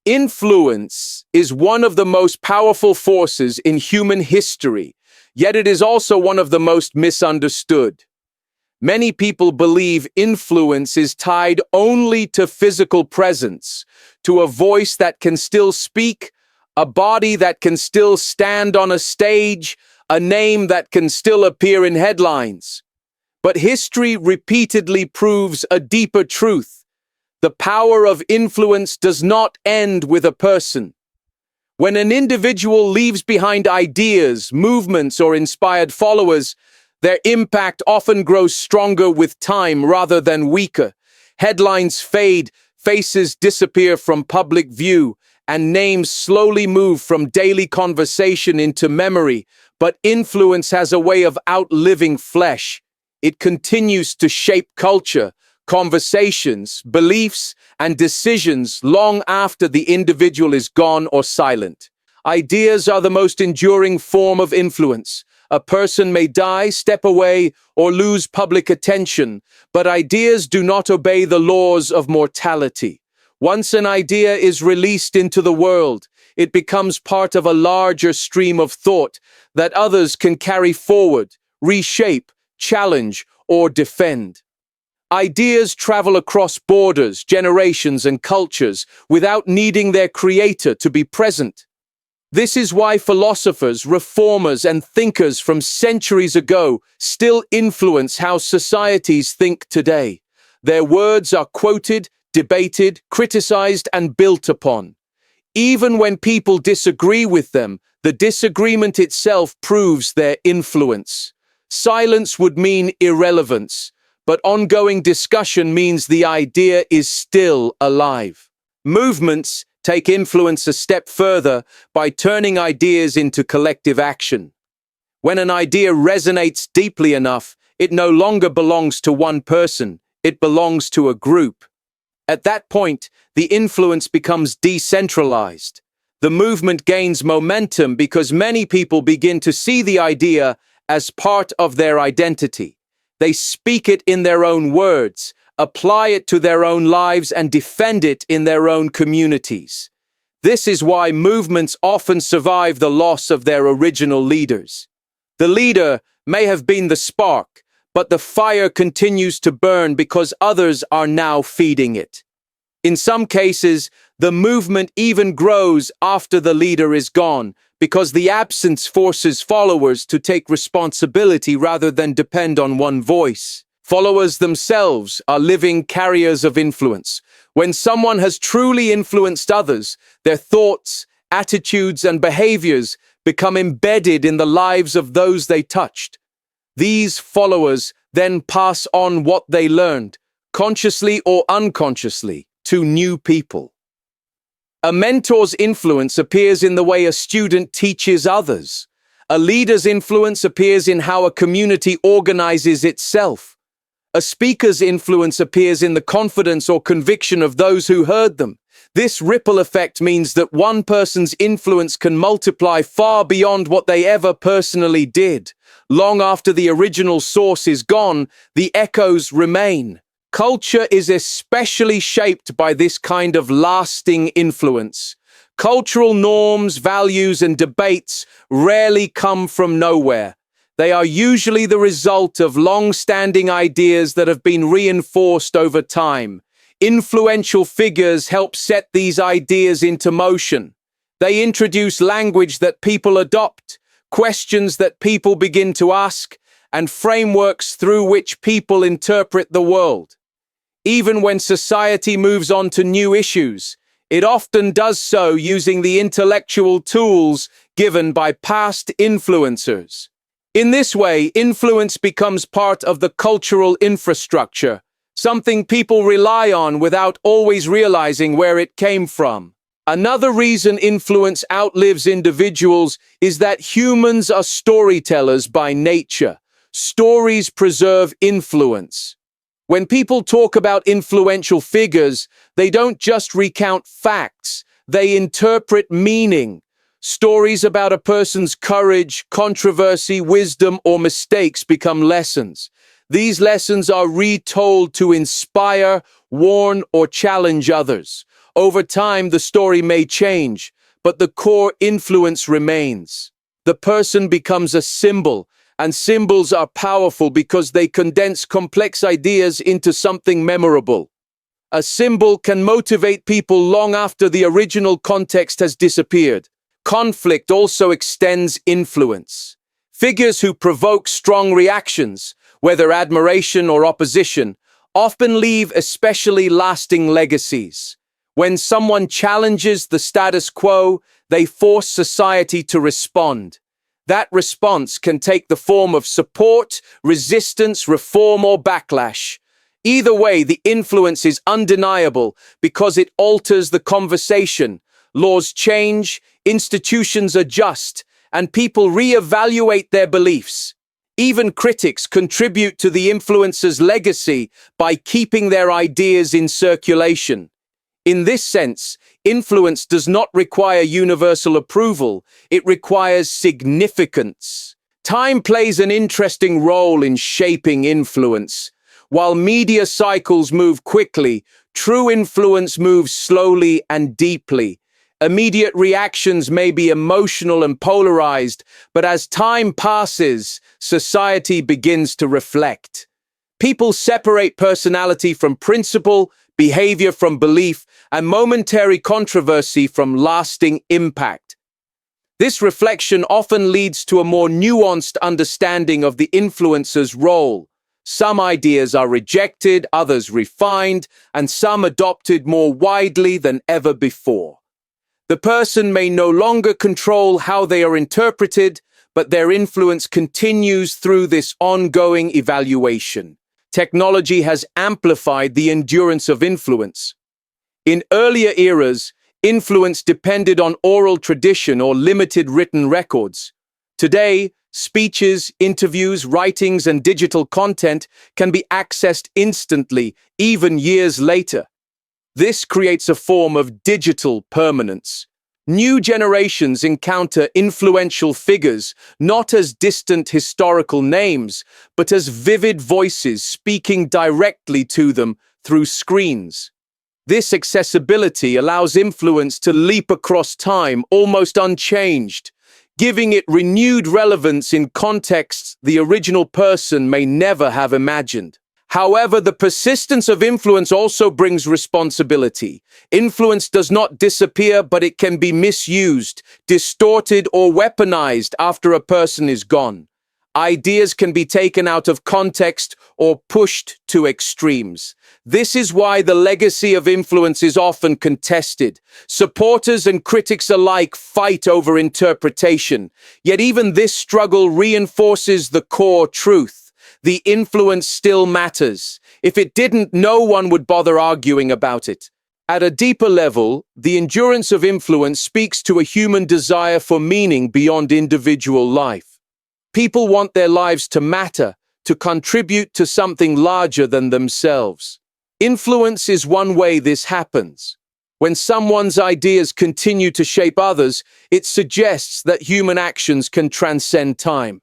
Influence is one of the most powerful forces in human history, yet it is also one of the most misunderstood. Many people believe influence is tied only to physical presence, to a voice that can still speak, a body that can still stand on a stage, a name that can still appear in headlines. But history repeatedly proves a deeper truth. The power of influence does not end with a person. When an individual leaves behind ideas, movements, or inspired followers, their impact often grows stronger with time rather than weaker. Headlines fade, faces disappear from public view, and names slowly move from daily conversation into memory. But influence has a way of outliving flesh. It continues to shape culture, conversations, beliefs, and decisions long after the individual is gone or silent. Ideas are the most enduring form of influence. A person may die, step away, or lose public attention, but ideas do not obey the laws of mortality. Once an idea is released into the world, it becomes part of a larger stream of thought that others can carry forward, reshape, challenge, or defend. Ideas travel across borders, generations, and cultures without needing their creator to be present. This is why philosophers, reformers, and thinkers from centuries ago still influence how societies think today. Their words are quoted, debated, criticized, and built upon. Even when people disagree with them, the disagreement itself proves their influence. Silence would mean irrelevance, but ongoing discussion means the idea is still alive. Movements take influence a step further by turning ideas into collective action. When an idea resonates deeply enough, it no longer belongs to one person, it belongs to a group. At that point, the influence becomes decentralized. The movement gains momentum because many people begin to see the idea as part of their identity. They speak it in their own words, apply it to their own lives, and defend it in their own communities. This is why movements often survive the loss of their original leaders. The leader may have been the spark, but the fire continues to burn because others are now feeding it. In some cases, the movement even grows after the leader is gone, because the absence forces followers to take responsibility rather than depend on one voice. Followers themselves are living carriers of influence. When someone has truly influenced others, their thoughts, attitudes, and behaviors become embedded in the lives of those they touched. These followers then pass on what they learned, consciously or unconsciously, to new people. A mentor's influence appears in the way a student teaches others. A leader's influence appears in how a community organizes itself. A speaker's influence appears in the confidence or conviction of those who heard them. This ripple effect means that one person's influence can multiply far beyond what they ever personally did. Long after the original source is gone, the echoes remain. Culture is especially shaped by this kind of lasting influence. Cultural norms, values, and debates rarely come from nowhere. They are usually the result of long-standing ideas that have been reinforced over time. Influential figures help set these ideas into motion. They introduce language that people adopt, questions that people begin to ask, and frameworks through which people interpret the world. Even when society moves on to new issues, it often does so using the intellectual tools given by past influencers. In this way, influence becomes part of the cultural infrastructure, something people rely on without always realizing where it came from. Another reason influence outlives individuals is that humans are storytellers by nature. Stories preserve influence. When people talk about influential figures, they don't just recount facts, they interpret meaning. Stories about a person's courage, controversy, wisdom, or mistakes become lessons. These lessons are retold to inspire, warn, or challenge others. Over time, the story may change, but the core influence remains. The person becomes a symbol, and symbols are powerful because they condense complex ideas into something memorable. A symbol can motivate people long after the original context has disappeared. Conflict also extends influence. Figures who provoke strong reactions, whether admiration or opposition, often leave especially lasting legacies. When someone challenges the status quo, they force society to respond. That response can take the form of support, resistance, reform, or backlash. Either way, the influence is undeniable because it alters the conversation. Laws change, institutions adjust, and people re-evaluate their beliefs. Even critics contribute to the influencer's legacy by keeping their ideas in circulation. In this sense, influence does not require universal approval, it requires significance. Time plays an interesting role in shaping influence. While media cycles move quickly, true influence moves slowly and deeply. Immediate reactions may be emotional and polarized, but as time passes, society begins to reflect. People separate personality from principle, behavior from belief, and momentary controversy from lasting impact. This reflection often leads to a more nuanced understanding of the influencer's role. Some ideas are rejected, others refined, and some adopted more widely than ever before. The person may no longer control how they are interpreted, but their influence continues through this ongoing evaluation. Technology has amplified the endurance of influence. In earlier eras, influence depended on oral tradition or limited written records. Today, speeches, interviews, writings, and digital content can be accessed instantly, even years later. This creates a form of digital permanence. New generations encounter influential figures not as distant historical names, but as vivid voices speaking directly to them through screens. This accessibility allows influence to leap across time, almost unchanged, giving it renewed relevance in contexts the original person may never have imagined. However, the persistence of influence also brings responsibility. Influence does not disappear, but it can be misused, distorted, or weaponized after a person is gone. Ideas can be taken out of context or pushed to extremes. This is why the legacy of influence is often contested. Supporters and critics alike fight over interpretation. Yet even this struggle reinforces the core truth. The influence still matters. If it didn't, no one would bother arguing about it. At a deeper level, the endurance of influence speaks to a human desire for meaning beyond individual life. People want their lives to matter, to contribute to something larger than themselves. Influence is one way this happens. When someone's ideas continue to shape others, it suggests that human actions can transcend time.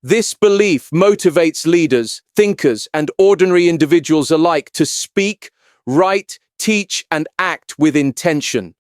This belief motivates leaders, thinkers, and ordinary individuals alike to speak, write, teach, and act with intention.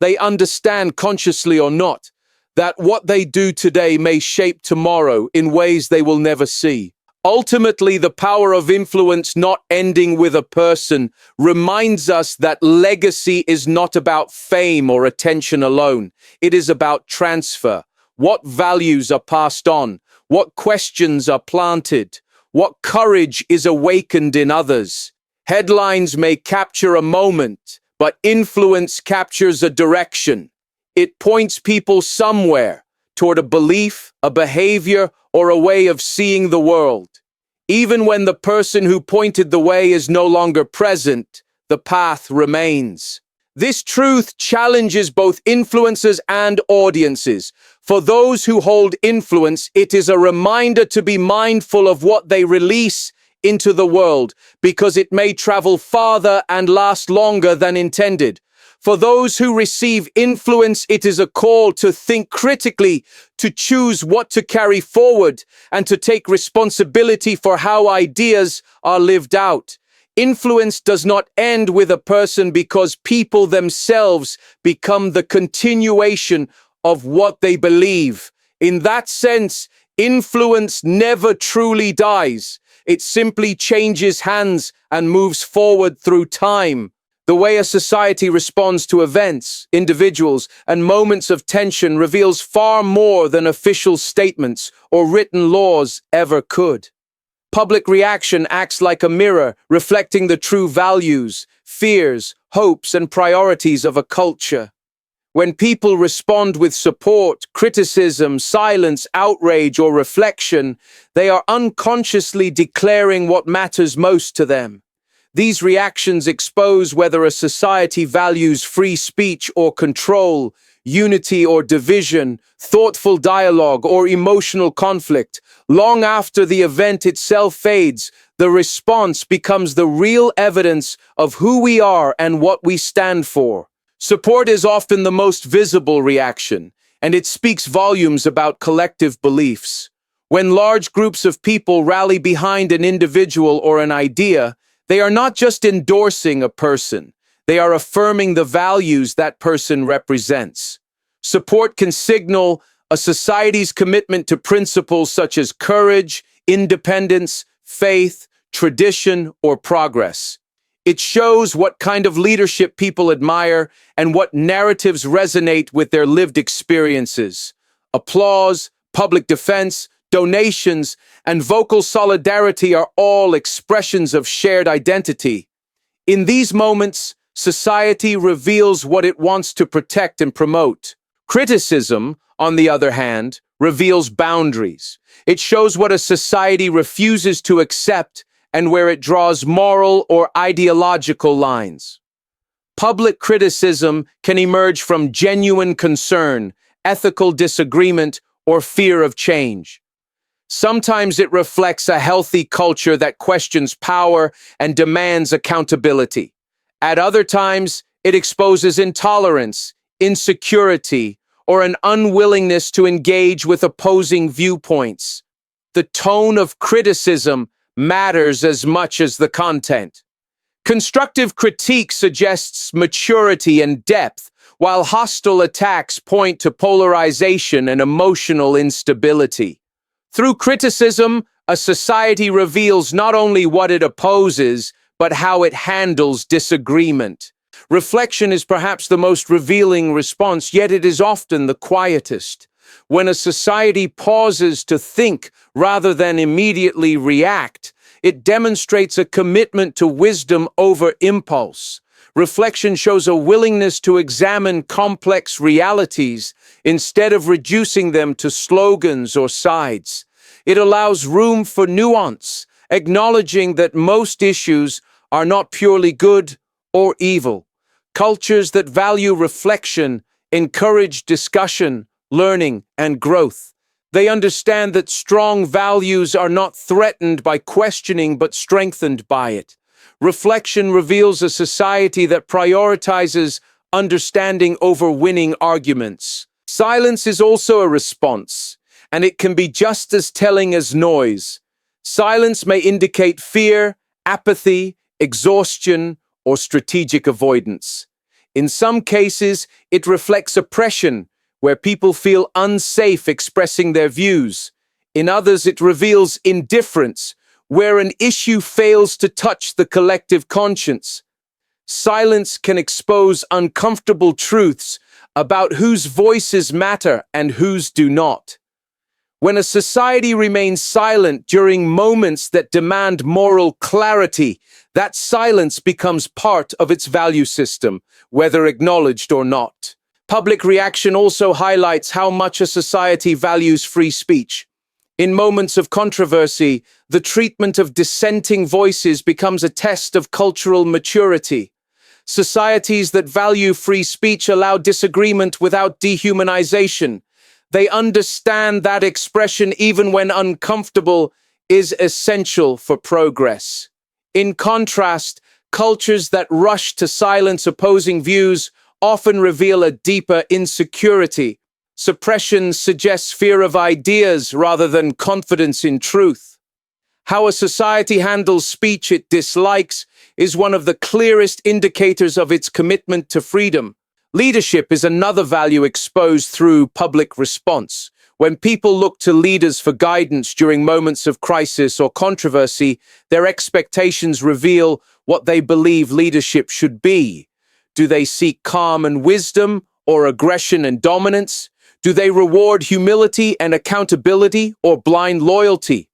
They understand, consciously or not, that what they do today may shape tomorrow in ways they will never see. Ultimately, the power of influence not ending with a person reminds us that legacy is not about fame or attention alone. It is about transfer. What values are passed on? What questions are planted? What courage is awakened in others? Headlines may capture a moment, but influence captures a direction. It points people somewhere, toward a belief, a behavior, or a way of seeing the world. Even when the person who pointed the way is no longer present, the path remains. This truth challenges both influencers and audiences. For those who hold influence, it is a reminder to be mindful of what they release into the world, because it may travel farther and last longer than intended. For those who receive influence, it is a call to think critically, to choose what to carry forward, and to take responsibility for how ideas are lived out. Influence does not end with a person because people themselves become the continuation of what they believe. In that sense, influence never truly dies. It simply changes hands and moves forward through time. The way a society responds to events, individuals, and moments of tension reveals far more than official statements or written laws ever could. Public reaction acts like a mirror, reflecting the true values, fears, hopes, and priorities of a culture. When people respond with support, criticism, silence, outrage, or reflection, they are unconsciously declaring what matters most to them. These reactions expose whether a society values free speech or control, unity or division, thoughtful dialogue or emotional conflict. Long after the event itself fades, the response becomes the real evidence of who we are and what we stand for. Support is often the most visible reaction, and it speaks volumes about collective beliefs. When large groups of people rally behind an individual or an idea, they are not just endorsing a person, they are affirming the values that person represents. Support can signal a society's commitment to principles such as courage, independence, faith, tradition, or progress. It shows what kind of leadership people admire and what narratives resonate with their lived experiences. Applause, public defense, donations, and vocal solidarity are all expressions of shared identity. In these moments, society reveals what it wants to protect and promote. Criticism, on the other hand, reveals boundaries. It shows what a society refuses to accept and where it draws moral or ideological lines. Public criticism can emerge from genuine concern, ethical disagreement, or fear of change. Sometimes it reflects a healthy culture that questions power and demands accountability. At other times, it exposes intolerance, insecurity, or an unwillingness to engage with opposing viewpoints. The tone of criticism matters as much as the content. Constructive critique suggests maturity and depth, while hostile attacks point to polarization and emotional instability. Through criticism, a society reveals not only what it opposes, but how it handles disagreement. Reflection is perhaps the most revealing response, yet it is often the quietest. When a society pauses to think rather than immediately react, it demonstrates a commitment to wisdom over impulse. Reflection shows a willingness to examine complex realities instead of reducing them to slogans or sides. It allows room for nuance, acknowledging that most issues are not purely good or evil. Cultures that value reflection encourage discussion, learning, and growth. They understand that strong values are not threatened by questioning but strengthened by it. Reflection reveals a society that prioritizes understanding over winning arguments. Silence is also a response, and it can be just as telling as noise. Silence may indicate fear, apathy, exhaustion, or strategic avoidance. In some cases, it reflects oppression, where people feel unsafe expressing their views. In others, it reveals indifference, where an issue fails to touch the collective conscience. Silence can expose uncomfortable truths about whose voices matter and whose do not. When a society remains silent during moments that demand moral clarity, that silence becomes part of its value system, whether acknowledged or not. Public reaction also highlights how much a society values free speech. In moments of controversy, the treatment of dissenting voices becomes a test of cultural maturity. Societies that value free speech allow disagreement without dehumanization. They understand that expression, even when uncomfortable, is essential for progress. In contrast, cultures that rush to silence opposing views often reveal a deeper insecurity. Suppression suggests fear of ideas rather than confidence in truth. How a society handles speech it dislikes is one of the clearest indicators of its commitment to freedom. Leadership is another value exposed through public response. When people look to leaders for guidance during moments of crisis or controversy, their expectations reveal what they believe leadership should be. Do they seek calm and wisdom, or aggression and dominance? Do they reward humility and accountability, or blind loyalty?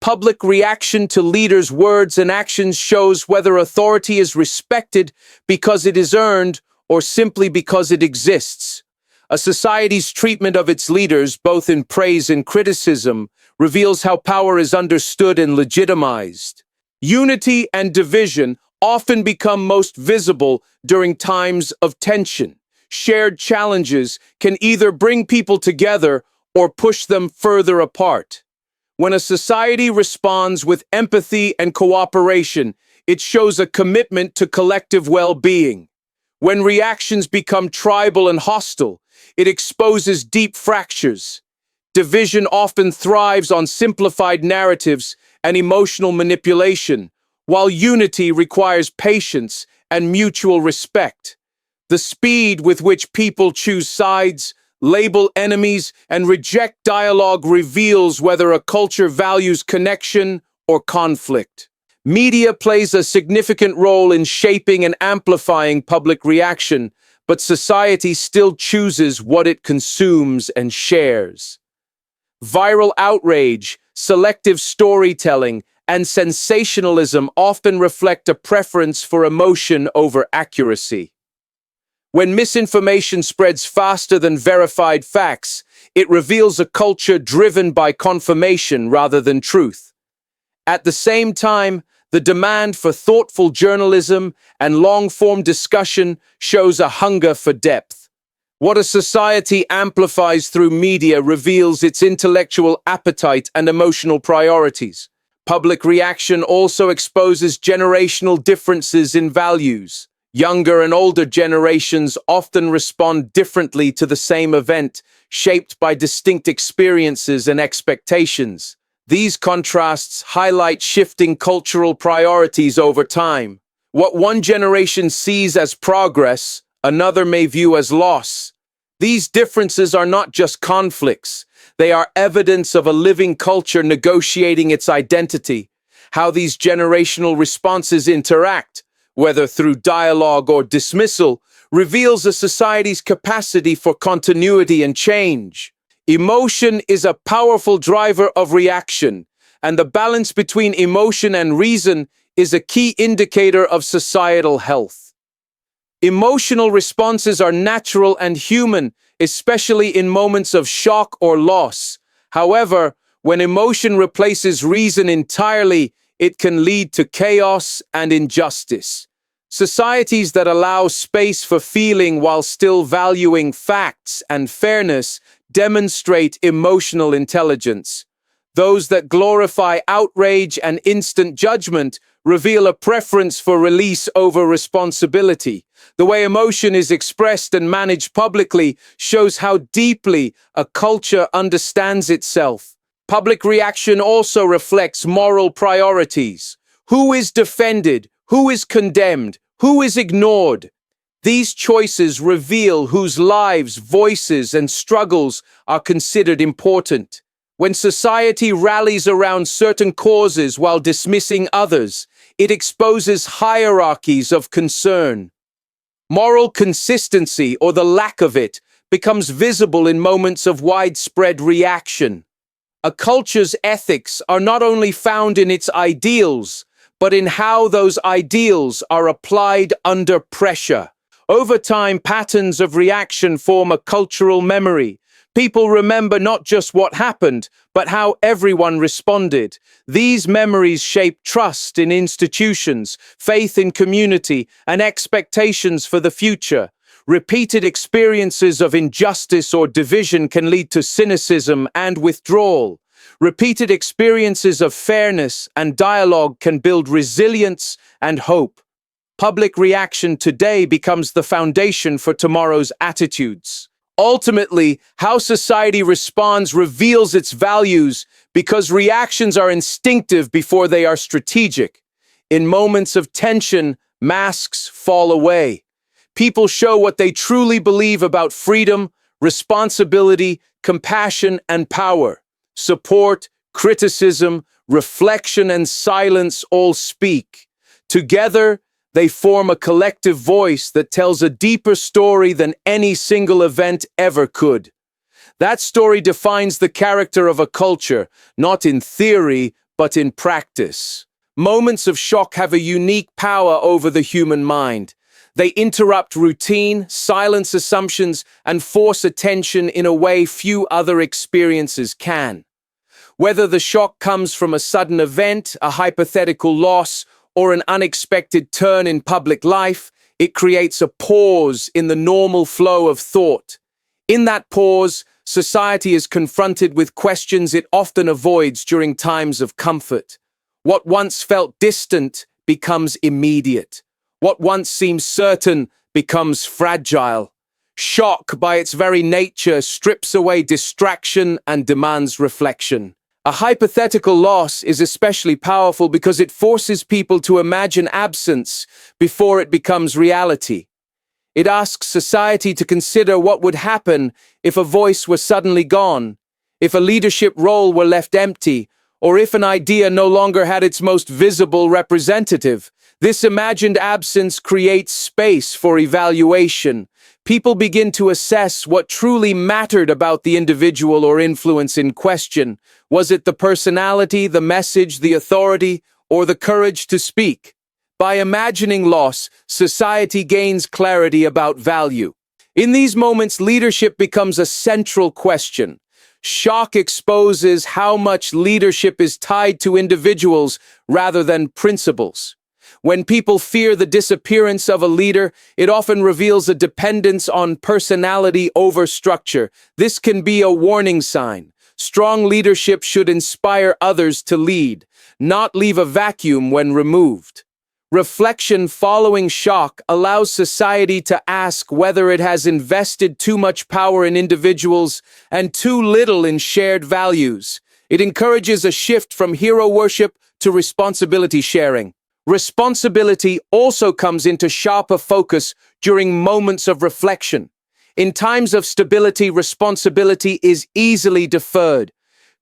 Public reaction to leaders' words and actions shows whether authority is respected because it is earned or simply because it exists. A society's treatment of its leaders, both in praise and criticism, reveals how power is understood and legitimized. Unity and division often become most visible during times of tension. Shared challenges can either bring people together or push them further apart. When a society responds with empathy and cooperation, it shows a commitment to collective well-being. When reactions become tribal and hostile, it exposes deep fractures. Division often thrives on simplified narratives and emotional manipulation, while unity requires patience and mutual respect. The speed with which people choose sides, label enemies, and reject dialogue reveals whether a culture values connection or conflict. Media plays a significant role in shaping and amplifying public reaction, but society still chooses what it consumes and shares. Viral outrage, selective storytelling, and sensationalism often reflect a preference for emotion over accuracy. When misinformation spreads faster than verified facts, it reveals a culture driven by confirmation rather than truth. At the same time, the demand for thoughtful journalism and long-form discussion shows a hunger for depth. What a society amplifies through media reveals its intellectual appetite and emotional priorities. Public reaction also exposes generational differences in values. Younger and older generations often respond differently to the same event, shaped by distinct experiences and expectations. These contrasts highlight shifting cultural priorities over time. What one generation sees as progress, another may view as loss. These differences are not just conflicts. They are evidence of a living culture negotiating its identity. How these generational responses interact, whether through dialogue or dismissal, reveals a society's capacity for continuity and change. Emotion is a powerful driver of reaction, and the balance between emotion and reason is a key indicator of societal health. Emotional responses are natural and human, especially in moments of shock or loss. However, when emotion replaces reason entirely, it can lead to chaos and injustice. Societies that allow space for feeling while still valuing facts and fairness demonstrate emotional intelligence. Those that glorify outrage and instant judgment reveal a preference for release over responsibility. The way emotion is expressed and managed publicly shows how deeply a culture understands itself. Public reaction also reflects moral priorities. Who is defended? Who is condemned? Who is ignored? These choices reveal whose lives, voices, and struggles are considered important. When society rallies around certain causes while dismissing others, it exposes hierarchies of concern. Moral consistency, or the lack of it, becomes visible in moments of widespread reaction. A culture's ethics are not only found in its ideals, but in how those ideals are applied under pressure. Over time, patterns of reaction form a cultural memory. People remember not just what happened, but how everyone responded. These memories shape trust in institutions, faith in community, and expectations for the future. Repeated experiences of injustice or division can lead to cynicism and withdrawal. Repeated experiences of fairness and dialogue can build resilience and hope. Public reaction today becomes the foundation for tomorrow's attitudes. Ultimately, how society responds reveals its values because reactions are instinctive before they are strategic. In moments of tension, masks fall away. People show what they truly believe about freedom, responsibility, compassion, and power. Support, criticism, reflection, and silence all speak. Together, they form a collective voice that tells a deeper story than any single event ever could. That story defines the character of a culture, not in theory, but in practice. Moments of shock have a unique power over the human mind. They interrupt routine, silence assumptions, and force attention in a way few other experiences can. Whether the shock comes from a sudden event, a hypothetical loss, or an unexpected turn in public life, it creates a pause in the normal flow of thought. In that pause, society is confronted with questions it often avoids during times of comfort. What once felt distant becomes immediate. What once seemed certain becomes fragile. Shock, by its very nature, strips away distraction and demands reflection. A hypothetical loss is especially powerful because it forces people to imagine absence before it becomes reality. It asks society to consider what would happen if a voice were suddenly gone, if a leadership role were left empty, or if an idea no longer had its most visible representative. This imagined absence creates space for evaluation. People begin to assess what truly mattered about the individual or influence in question. Was it the personality, the message, the authority, or the courage to speak? By imagining loss, society gains clarity about value. In these moments, leadership becomes a central question. Shock exposes how much leadership is tied to individuals rather than principles. When people fear the disappearance of a leader, it often reveals a dependence on personality over structure. This can be a warning sign. Strong leadership should inspire others to lead, not leave a vacuum when removed. Reflection following shock allows society to ask whether it has invested too much power in individuals and too little in shared values. It encourages a shift from hero worship to responsibility sharing. Responsibility also comes into sharper focus during moments of reflection. In times of stability, responsibility is easily deferred.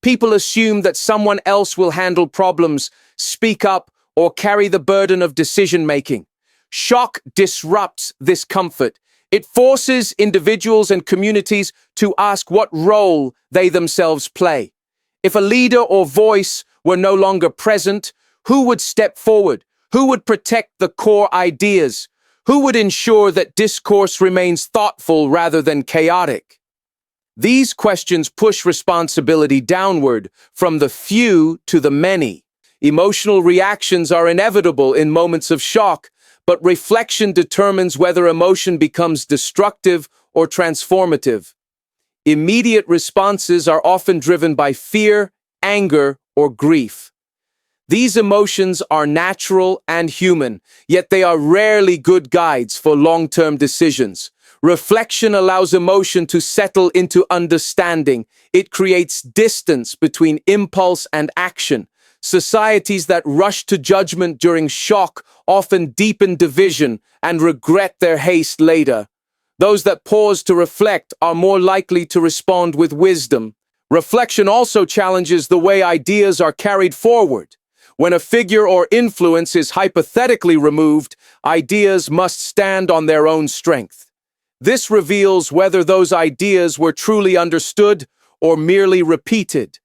People assume that someone else will handle problems, speak up, or carry the burden of decision-making. Shock disrupts this comfort. It forces individuals and communities to ask what role they themselves play. If a leader or voice were no longer present, who would step forward? Who would protect the core ideas? Who would ensure that discourse remains thoughtful rather than chaotic? These questions push responsibility downward from the few to the many. Emotional reactions are inevitable in moments of shock, but reflection determines whether emotion becomes destructive or transformative. Immediate responses are often driven by fear, anger, or grief. These emotions are natural and human, yet they are rarely good guides for long-term decisions. Reflection allows emotion to settle into understanding. It creates distance between impulse and action. Societies that rush to judgment during shock often deepen division and regret their haste later. Those that pause to reflect are more likely to respond with wisdom. Reflection also challenges the way ideas are carried forward. When a figure or influence is hypothetically removed, ideas must stand on their own strength. This reveals whether those ideas were truly understood or merely repeated.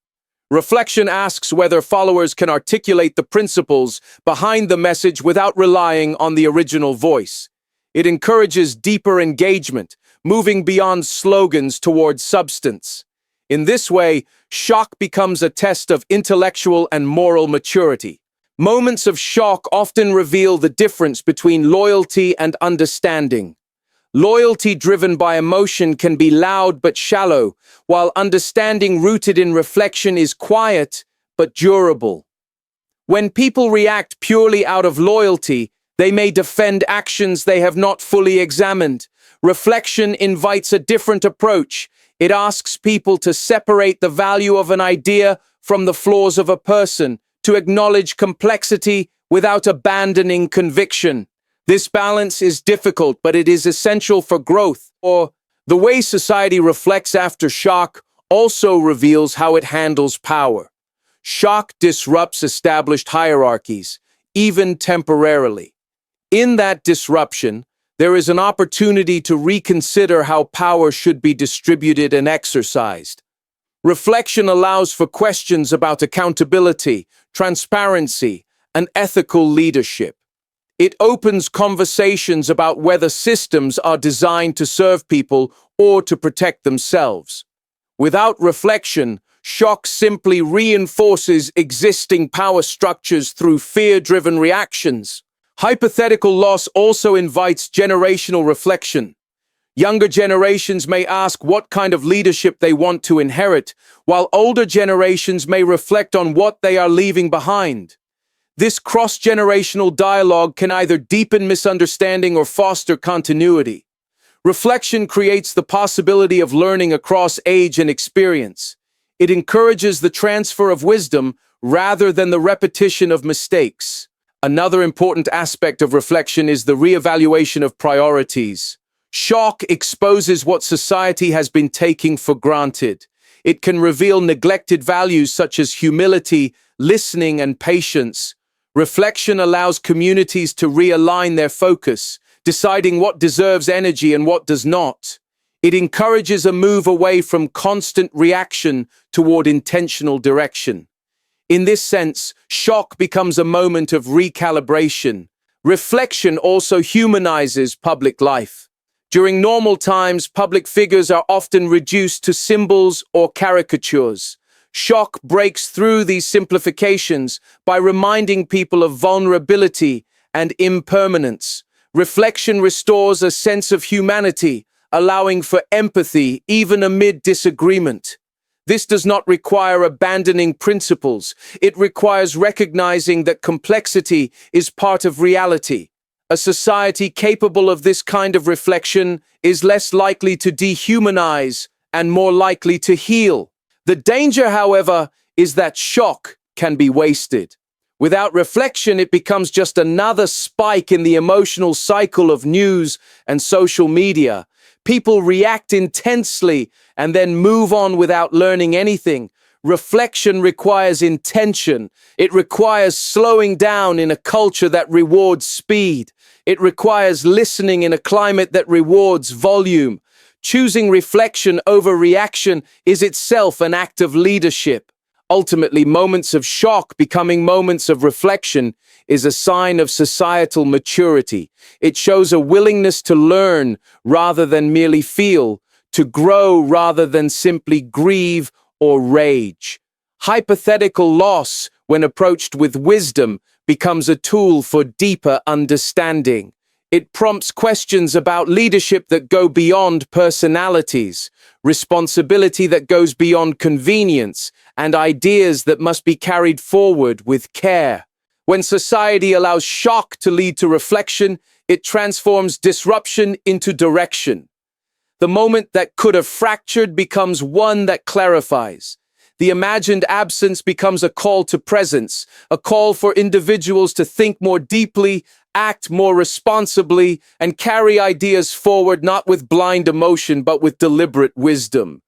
Reflection asks whether followers can articulate the principles behind the message without relying on the original voice. It encourages deeper engagement, moving beyond slogans towards substance. In this way, shock becomes a test of intellectual and moral maturity. Moments of shock often reveal the difference between loyalty and understanding. Loyalty driven by emotion can be loud but shallow, while understanding rooted in reflection is quiet but durable. When people react purely out of loyalty, they may defend actions they have not fully examined. Reflection invites a different approach. It asks people to separate the value of an idea from the flaws of a person, to acknowledge complexity without abandoning conviction. This balance is difficult, but it is essential for growth. Or the way society reflects after shock also reveals how it handles power. Shock disrupts established hierarchies, even temporarily. In that disruption, there is an opportunity to reconsider how power should be distributed and exercised. Reflection allows for questions about accountability, transparency, and ethical leadership. It opens conversations about whether systems are designed to serve people or to protect themselves. Without reflection, shock simply reinforces existing power structures through fear-driven reactions. Hypothetical loss also invites generational reflection. Younger generations may ask what kind of leadership they want to inherit, while older generations may reflect on what they are leaving behind. This cross-generational dialogue can either deepen misunderstanding or foster continuity. Reflection creates the possibility of learning across age and experience. It encourages the transfer of wisdom rather than the repetition of mistakes. Another important aspect of reflection is the reevaluation of priorities. Shock exposes what society has been taking for granted. It can reveal neglected values such as humility, listening, and patience. Reflection allows communities to realign their focus, deciding what deserves energy and what does not. It encourages a move away from constant reaction toward intentional direction. In this sense, shock becomes a moment of recalibration. Reflection also humanizes public life. During normal times, public figures are often reduced to symbols or caricatures. Shock breaks through these simplifications by reminding people of vulnerability and impermanence. Reflection restores a sense of humanity, allowing for empathy even amid disagreement. This does not require abandoning principles. It requires recognizing that complexity is part of reality. A society capable of this kind of reflection is less likely to dehumanize and more likely to heal. The danger, however, is that shock can be wasted. Without reflection, it becomes just another spike in the emotional cycle of news and social media. People react intensely and then move on without learning anything. Reflection requires intention. It requires slowing down in a culture that rewards speed. It requires listening in a climate that rewards volume. Choosing reflection over reaction is itself an act of leadership. Ultimately, moments of shock becoming moments of reflection is a sign of societal maturity. It shows a willingness to learn rather than merely feel, to grow rather than simply grieve or rage. Hypothetical loss, when approached with wisdom, becomes a tool for deeper understanding. It prompts questions about leadership that go beyond personalities, responsibility that goes beyond convenience, and ideas that must be carried forward with care. When society allows shock to lead to reflection, it transforms disruption into direction. The moment that could have fractured becomes one that clarifies. The imagined absence becomes a call to presence, a call for individuals to think more deeply, act more responsibly, and carry ideas forward not with blind emotion but with deliberate wisdom.